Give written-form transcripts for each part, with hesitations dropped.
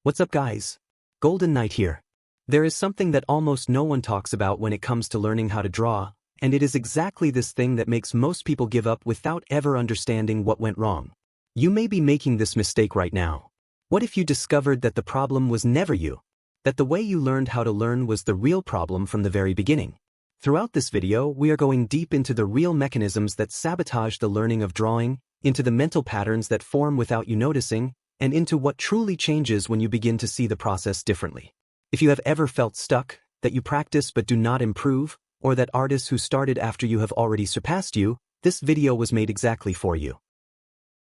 What's up guys? Golden Knight here. There is something that almost no one talks about when it comes to learning how to draw, and it is exactly this thing that makes most people give up without ever understanding what went wrong. You may be making this mistake right now. What if you discovered that the problem was never you? That the way you learned how to learn was the real problem from the very beginning? Throughout this video, we are going deep into the real mechanisms that sabotage the learning of drawing, into the mental patterns that form without you noticing, and into what truly changes when you begin to see the process differently. If you have ever felt stuck, that you practice but do not improve, or that artists who started after you have already surpassed you, this video was made exactly for you.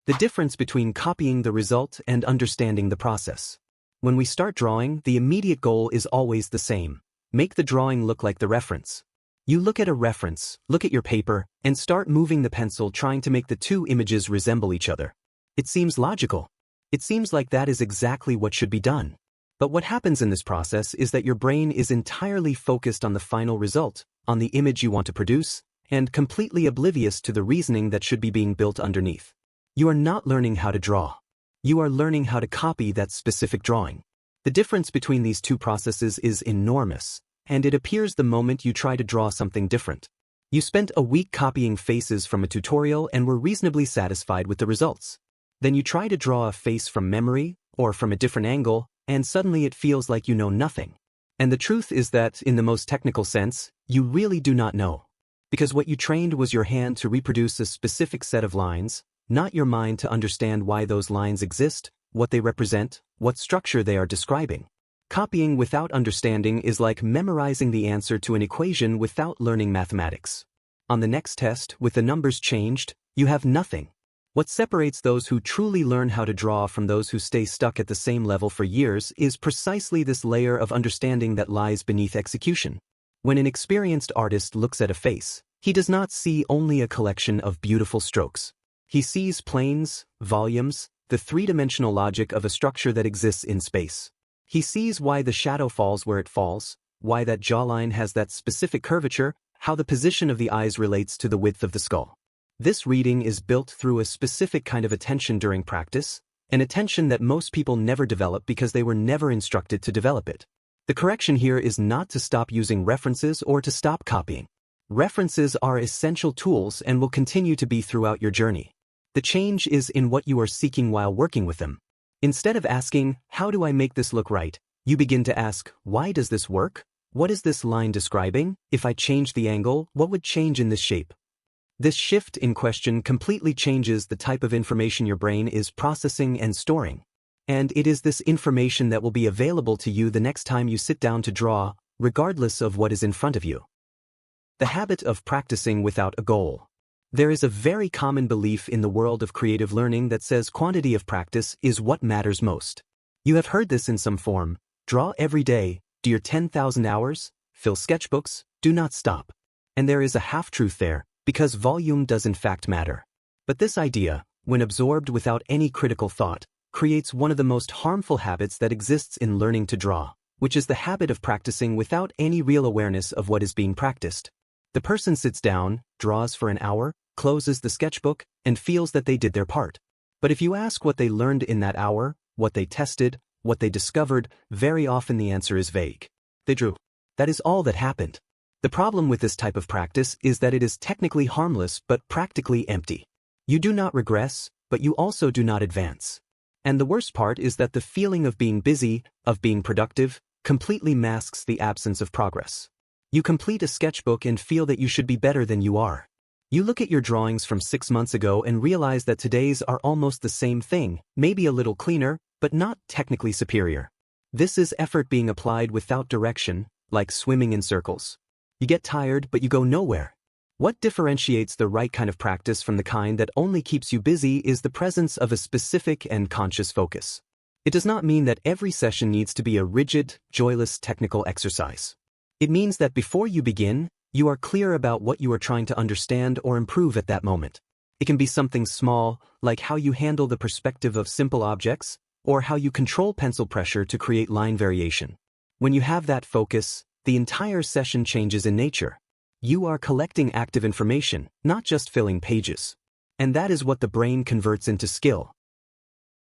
The difference between copying the result and understanding the process. When we start drawing, the immediate goal is always the same. Make the drawing look like the reference. You look at a reference, look at your paper, and start moving the pencil trying to make the two images resemble each other. It seems logical. It seems like that is exactly what should be done. But what happens in this process is that your brain is entirely focused on the final result, on the image you want to produce, and completely oblivious to the reasoning that should be being built underneath. You are not learning how to draw. You are learning how to copy that specific drawing. The difference between these two processes is enormous, and it appears the moment you try to draw something different. You spent a week copying faces from a tutorial and were reasonably satisfied with the results. Then you try to draw a face from memory, or from a different angle, and suddenly it feels like you know nothing. And the truth is that, in the most technical sense, you really do not know. Because what you trained was your hand to reproduce a specific set of lines, not your mind to understand why those lines exist, what they represent, what structure they are describing. Copying without understanding is like memorizing the answer to an equation without learning mathematics. On the next test, with the numbers changed, you have nothing. What separates those who truly learn how to draw from those who stay stuck at the same level for years is precisely this layer of understanding that lies beneath execution. When an experienced artist looks at a face, he does not see only a collection of beautiful strokes. He sees planes, volumes, the three-dimensional logic of a structure that exists in space. He sees why the shadow falls where it falls, why that jawline has that specific curvature, how the position of the eyes relates to the width of the skull. This reading is built through a specific kind of attention during practice, an attention that most people never develop because they were never instructed to develop it. The correction here is not to stop using references or to stop copying. References are essential tools and will continue to be throughout your journey. The change is in what you are seeking while working with them. Instead of asking, how do I make this look right, you begin to ask, why does this work? What is this line describing? If I change the angle, what would change in this shape? This shift in question completely changes the type of information your brain is processing and storing. And it is this information that will be available to you the next time you sit down to draw, regardless of what is in front of you. The habit of practicing without a goal. There is a very common belief in the world of creative learning that says quantity of practice is what matters most. You have heard this in some form: draw every day, do your 10,000 hours, fill sketchbooks, do not stop. And there is a half-truth there, because volume does in fact matter. But this idea, when absorbed without any critical thought, creates one of the most harmful habits that exists in learning to draw, which is the habit of practicing without any real awareness of what is being practiced. The person sits down, draws for an hour, closes the sketchbook, and feels that they did their part. But if you ask what they learned in that hour, what they tested, what they discovered, very often the answer is vague. They drew. That is all that happened. The problem with this type of practice is that it is technically harmless but practically empty. You do not regress, but you also do not advance. And the worst part is that the feeling of being busy, of being productive, completely masks the absence of progress. You complete a sketchbook and feel that you should be better than you are. You look at your drawings from 6 months ago and realize that today's are almost the same thing, maybe a little cleaner, but not technically superior. This is effort being applied without direction, like swimming in circles. You get tired, but you go nowhere. What differentiates the right kind of practice from the kind that only keeps you busy is the presence of a specific and conscious focus. It does not mean that every session needs to be a rigid, joyless technical exercise. It means that before you begin, you are clear about what you are trying to understand or improve at that moment. It can be something small, like how you handle the perspective of simple objects, or how you control pencil pressure to create line variation. When you have that focus, the entire session changes in nature. You are collecting active information, not just filling pages. And that is what the brain converts into skill.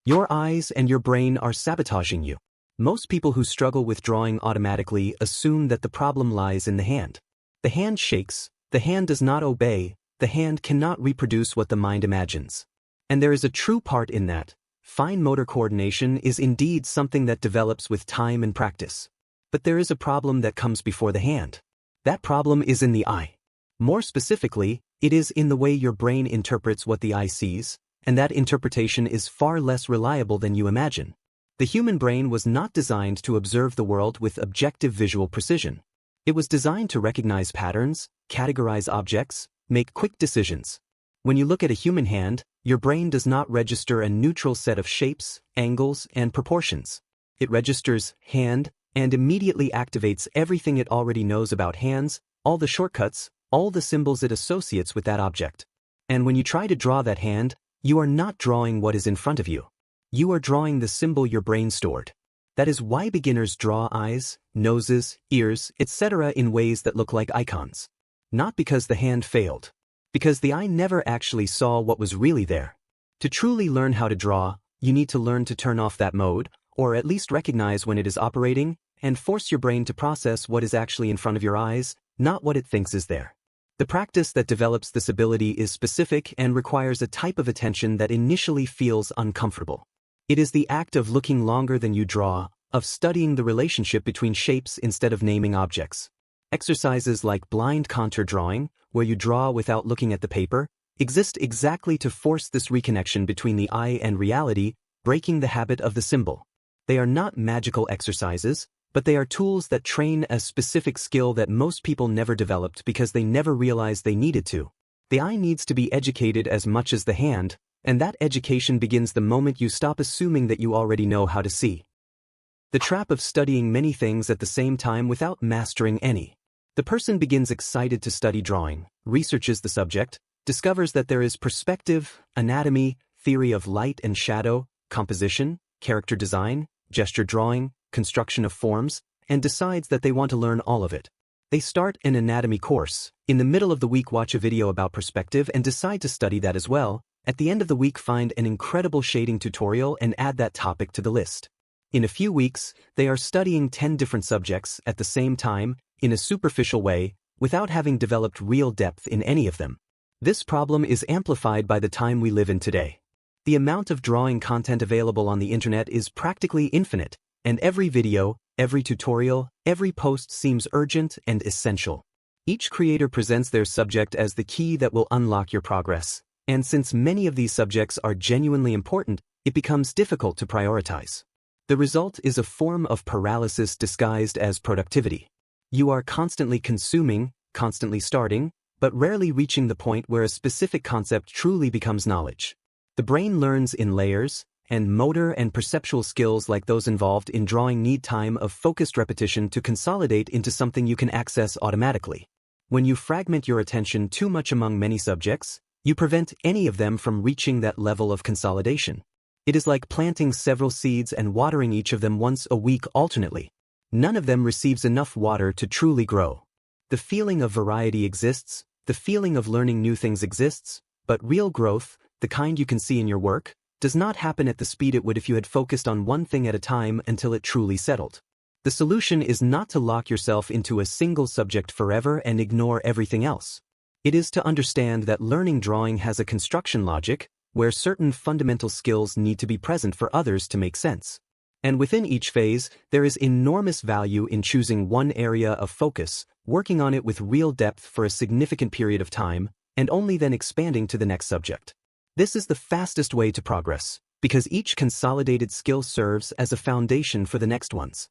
Your eyes and your brain are sabotaging you. Most people who struggle with drawing automatically assume that the problem lies in the hand. The hand shakes, the hand does not obey, the hand cannot reproduce what the mind imagines. And there is a true part in that. Fine motor coordination is indeed something that develops with time and practice. But there is a problem that comes before the hand. That problem is in the eye. More specifically, it is in the way your brain interprets what the eye sees, and that interpretation is far less reliable than you imagine. The human brain was not designed to observe the world with objective visual precision. It was designed to recognize patterns, categorize objects, make quick decisions. When you look at a human hand, your brain does not register a neutral set of shapes, angles, and proportions. It registers hand and immediately activates everything it already knows about hands, all the shortcuts, all the symbols it associates with that object. And when you try to draw that hand, you are not drawing what is in front of you. You are drawing the symbol your brain stored. That is why beginners draw eyes, noses, ears, etc. in ways that look like icons. Not because the hand failed. Because the eye never actually saw what was really there. To truly learn how to draw, you need to learn to turn off that mode, or at least recognize when it is operating, and force your brain to process what is actually in front of your eyes, not what it thinks is there. The practice that develops this ability is specific and requires a type of attention that initially feels uncomfortable. It is the act of looking longer than you draw, of studying the relationship between shapes instead of naming objects. Exercises like blind contour drawing, where you draw without looking at the paper, exist exactly to force this reconnection between the eye and reality, breaking the habit of the symbol. They are not magical exercises, but they are tools that train a specific skill that most people never developed because they never realized they needed to. The eye needs to be educated as much as the hand, and that education begins the moment you stop assuming that you already know how to see. The trap of studying many things at the same time without mastering any. The person begins excited to study drawing, researches the subject, discovers that there is perspective, anatomy, theory of light and shadow, composition, character design, gesture drawing, construction of forms, and decides that they want to learn all of it. They start an anatomy course, in the middle of the week watch a video about perspective and decide to study that as well, at the end of the week find an incredible shading tutorial and add that topic to the list. In a few weeks, they are studying 10 different subjects at the same time, in a superficial way, without having developed real depth in any of them. This problem is amplified by the time we live in today. The amount of drawing content available on the internet is practically infinite, and every video, every tutorial, every post seems urgent and essential. Each creator presents their subject as the key that will unlock your progress, and since many of these subjects are genuinely important, it becomes difficult to prioritize. The result is a form of paralysis disguised as productivity. You are constantly consuming, constantly starting, but rarely reaching the point where a specific concept truly becomes knowledge. The brain learns in layers, and motor and perceptual skills like those involved in drawing need time of focused repetition to consolidate into something you can access automatically. When you fragment your attention too much among many subjects, you prevent any of them from reaching that level of consolidation. It is like planting several seeds and watering each of them once a week alternately. None of them receives enough water to truly grow. The feeling of variety exists, the feeling of learning new things exists, but real growth, the kind you can see in your work, does not happen at the speed it would if you had focused on one thing at a time until it truly settled. The solution is not to lock yourself into a single subject forever and ignore everything else. It is to understand that learning drawing has a construction logic, where certain fundamental skills need to be present for others to make sense. And within each phase, there is enormous value in choosing one area of focus, working on it with real depth for a significant period of time, and only then expanding to the next subject. This is the fastest way to progress, because each consolidated skill serves as a foundation for the next ones.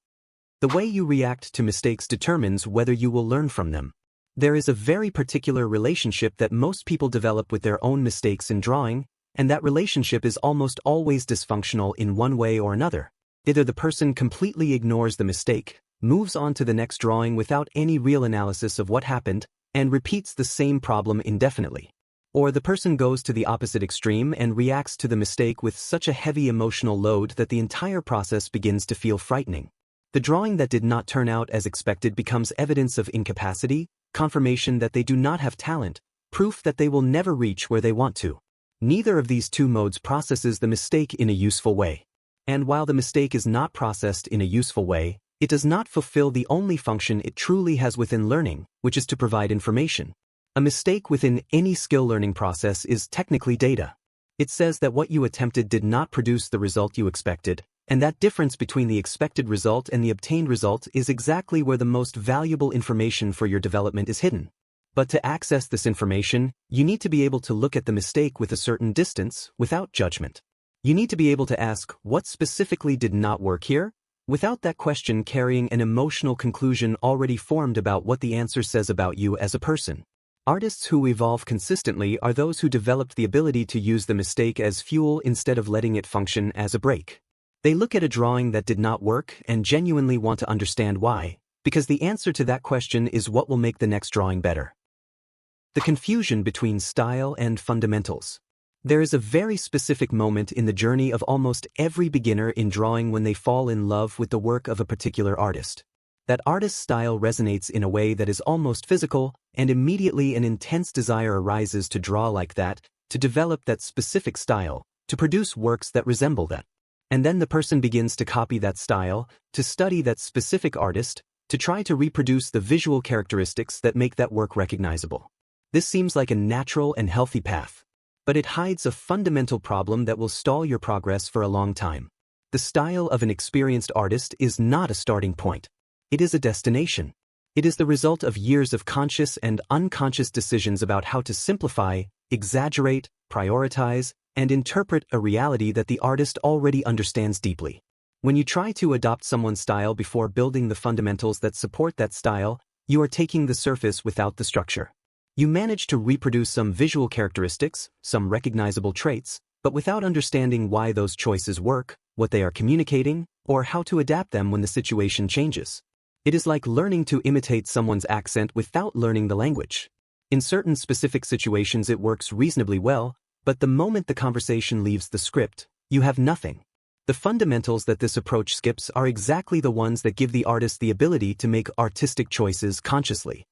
The way you react to mistakes determines whether you will learn from them. There is a very particular relationship that most people develop with their own mistakes in drawing, and that relationship is almost always dysfunctional in one way or another. Either the person completely ignores the mistake, moves on to the next drawing without any real analysis of what happened, and repeats the same problem indefinitely. Or the person goes to the opposite extreme and reacts to the mistake with such a heavy emotional load that the entire process begins to feel frightening. The drawing that did not turn out as expected becomes evidence of incapacity, confirmation that they do not have talent, proof that they will never reach where they want to. Neither of these two modes processes the mistake in a useful way. And while the mistake is not processed in a useful way, it does not fulfill the only function it truly has within learning, which is to provide information. A mistake within any skill learning process is technically data. It says that what you attempted did not produce the result you expected, and that difference between the expected result and the obtained result is exactly where the most valuable information for your development is hidden. But to access this information, you need to be able to look at the mistake with a certain distance, without judgment. You need to be able to ask, what specifically did not work here? Without that question carrying an emotional conclusion already formed about what the answer says about you as a person. Artists who evolve consistently are those who developed the ability to use the mistake as fuel instead of letting it function as a brake. They look at a drawing that did not work and genuinely want to understand why, because the answer to that question is what will make the next drawing better. The confusion between style and fundamentals. There is a very specific moment in the journey of almost every beginner in drawing when they fall in love with the work of a particular artist. That artist's style resonates in a way that is almost physical, and immediately an intense desire arises to draw like that, to develop that specific style, to produce works that resemble that. And then the person begins to copy that style, to study that specific artist, to try to reproduce the visual characteristics that make that work recognizable. This seems like a natural and healthy path. But it hides a fundamental problem that will stall your progress for a long time. The style of an experienced artist is not a starting point. It is a destination. It is the result of years of conscious and unconscious decisions about how to simplify, exaggerate, prioritize, and interpret a reality that the artist already understands deeply. When you try to adopt someone's style before building the fundamentals that support that style, you are taking the surface without the structure. You manage to reproduce some visual characteristics, some recognizable traits, but without understanding why those choices work, what they are communicating, or how to adapt them when the situation changes. It is like learning to imitate someone's accent without learning the language. In certain specific situations it works reasonably well, but the moment the conversation leaves the script, you have nothing. The fundamentals that this approach skips are exactly the ones that give the artist the ability to make artistic choices consciously.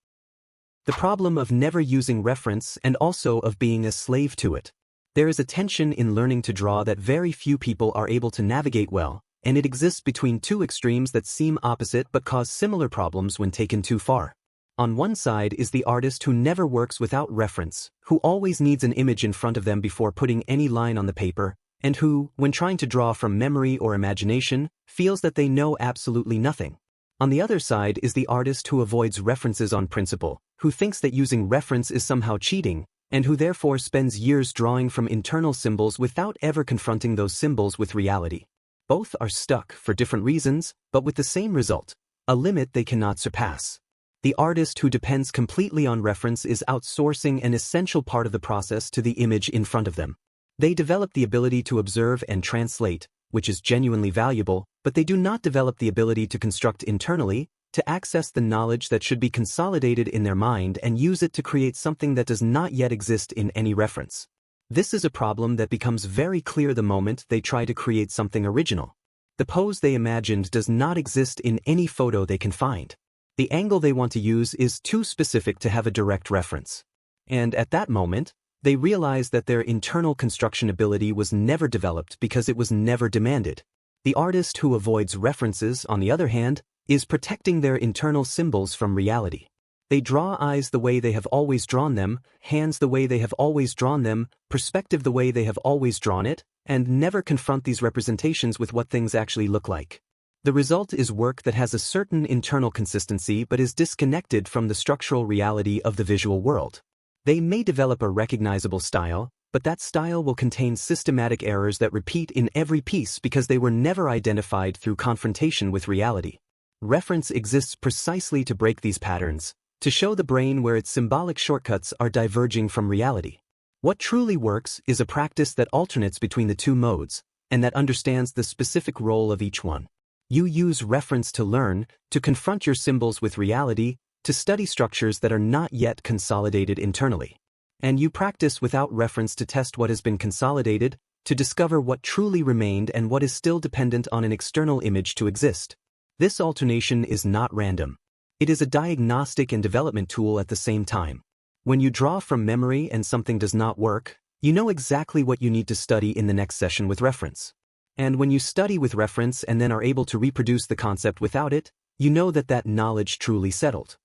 The problem of never using reference and also of being a slave to it. There is a tension in learning to draw that very few people are able to navigate well, and it exists between two extremes that seem opposite but cause similar problems when taken too far. On one side is the artist who never works without reference, who always needs an image in front of them before putting any line on the paper, and who, when trying to draw from memory or imagination, feels that they know absolutely nothing. On the other side is the artist who avoids references on principle, who thinks that using reference is somehow cheating, and who therefore spends years drawing from internal symbols without ever confronting those symbols with reality. Both are stuck for different reasons, but with the same result, a limit they cannot surpass. The artist who depends completely on reference is outsourcing an essential part of the process to the image in front of them. They develop the ability to observe and translate, which is genuinely valuable, but they do not develop the ability to construct internally, to access the knowledge that should be consolidated in their mind and use it to create something that does not yet exist in any reference. This is a problem that becomes very clear the moment they try to create something original. The pose they imagined does not exist in any photo they can find. The angle they want to use is too specific to have a direct reference. And at that moment, they realize that their internal construction ability was never developed because it was never demanded. The artist who avoids references, on the other hand, is protecting their internal symbols from reality. They draw eyes the way they have always drawn them, hands the way they have always drawn them, perspective the way they have always drawn it, and never confront these representations with what things actually look like. The result is work that has a certain internal consistency but is disconnected from the structural reality of the visual world. They may develop a recognizable style, but that style will contain systematic errors that repeat in every piece because they were never identified through confrontation with reality. Reference exists precisely to break these patterns, to show the brain where its symbolic shortcuts are diverging from reality. What truly works is a practice that alternates between the two modes, and that understands the specific role of each one. You use reference to learn, to confront your symbols with reality, to study structures that are not yet consolidated internally. And you practice without reference to test what has been consolidated, to discover what truly remained and what is still dependent on an external image to exist. This alternation is not random. It is a diagnostic and development tool at the same time. When you draw from memory and something does not work, you know exactly what you need to study in the next session with reference. And when you study with reference and then are able to reproduce the concept without it, you know that that knowledge truly settled.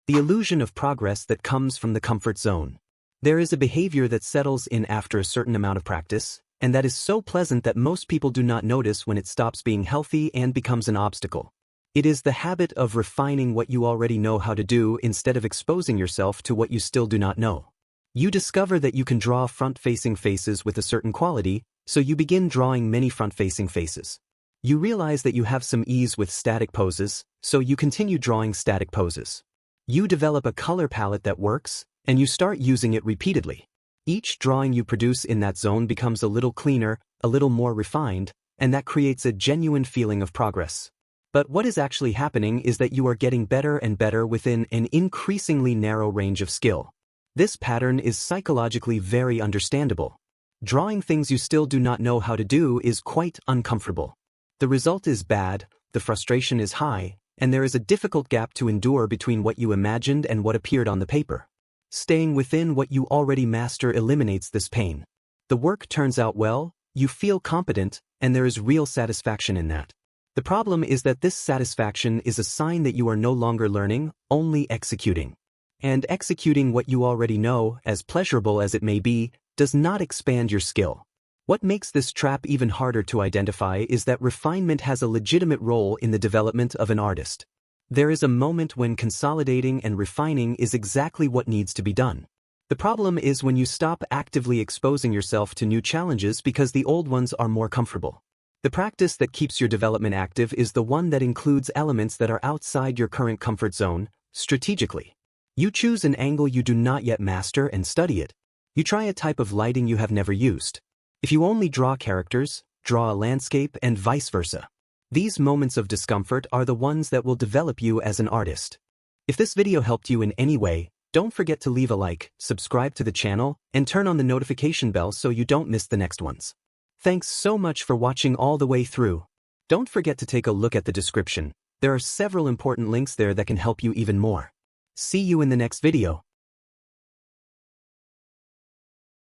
The illusion of progress that comes from the comfort zone. There is a behavior that settles in after a certain amount of practice, and that is so pleasant that most people do not notice when it stops being healthy and becomes an obstacle. It is the habit of refining what you already know how to do instead of exposing yourself to what you still do not know. You discover that you can draw front-facing faces with a certain quality, so you begin drawing many front-facing faces. You realize that you have some ease with static poses, so you continue drawing static poses. You develop a color palette that works, and you start using it repeatedly. Each drawing you produce in that zone becomes a little cleaner, a little more refined, and that creates a genuine feeling of progress. But what is actually happening is that you are getting better and better within an increasingly narrow range of skill. This pattern is psychologically very understandable. Drawing things you still do not know how to do is quite uncomfortable. The result is bad, the frustration is high, and there is a difficult gap to endure between what you imagined and what appeared on the paper. Staying within what you already master eliminates this pain. The work turns out well, you feel competent, and there is real satisfaction in that. The problem is that this satisfaction is a sign that you are no longer learning, only executing. And executing what you already know, as pleasurable as it may be, does not expand your skill. What makes this trap even harder to identify is that refinement has a legitimate role in the development of an artist. There is a moment when consolidating and refining is exactly what needs to be done. The problem is when you stop actively exposing yourself to new challenges because the old ones are more comfortable. The practice that keeps your development active is the one that includes elements that are outside your current comfort zone, strategically. You choose an angle you do not yet master and study it. You try a type of lighting you have never used. If you only draw characters, draw a landscape and vice versa. These moments of discomfort are the ones that will develop you as an artist. If this video helped you in any way, don't forget to leave a like, subscribe to the channel, and turn on the notification bell so you don't miss the next ones. Thanks so much for watching all the way through. Don't forget to take a look at the description. There are several important links there that can help you even more. See you in the next video.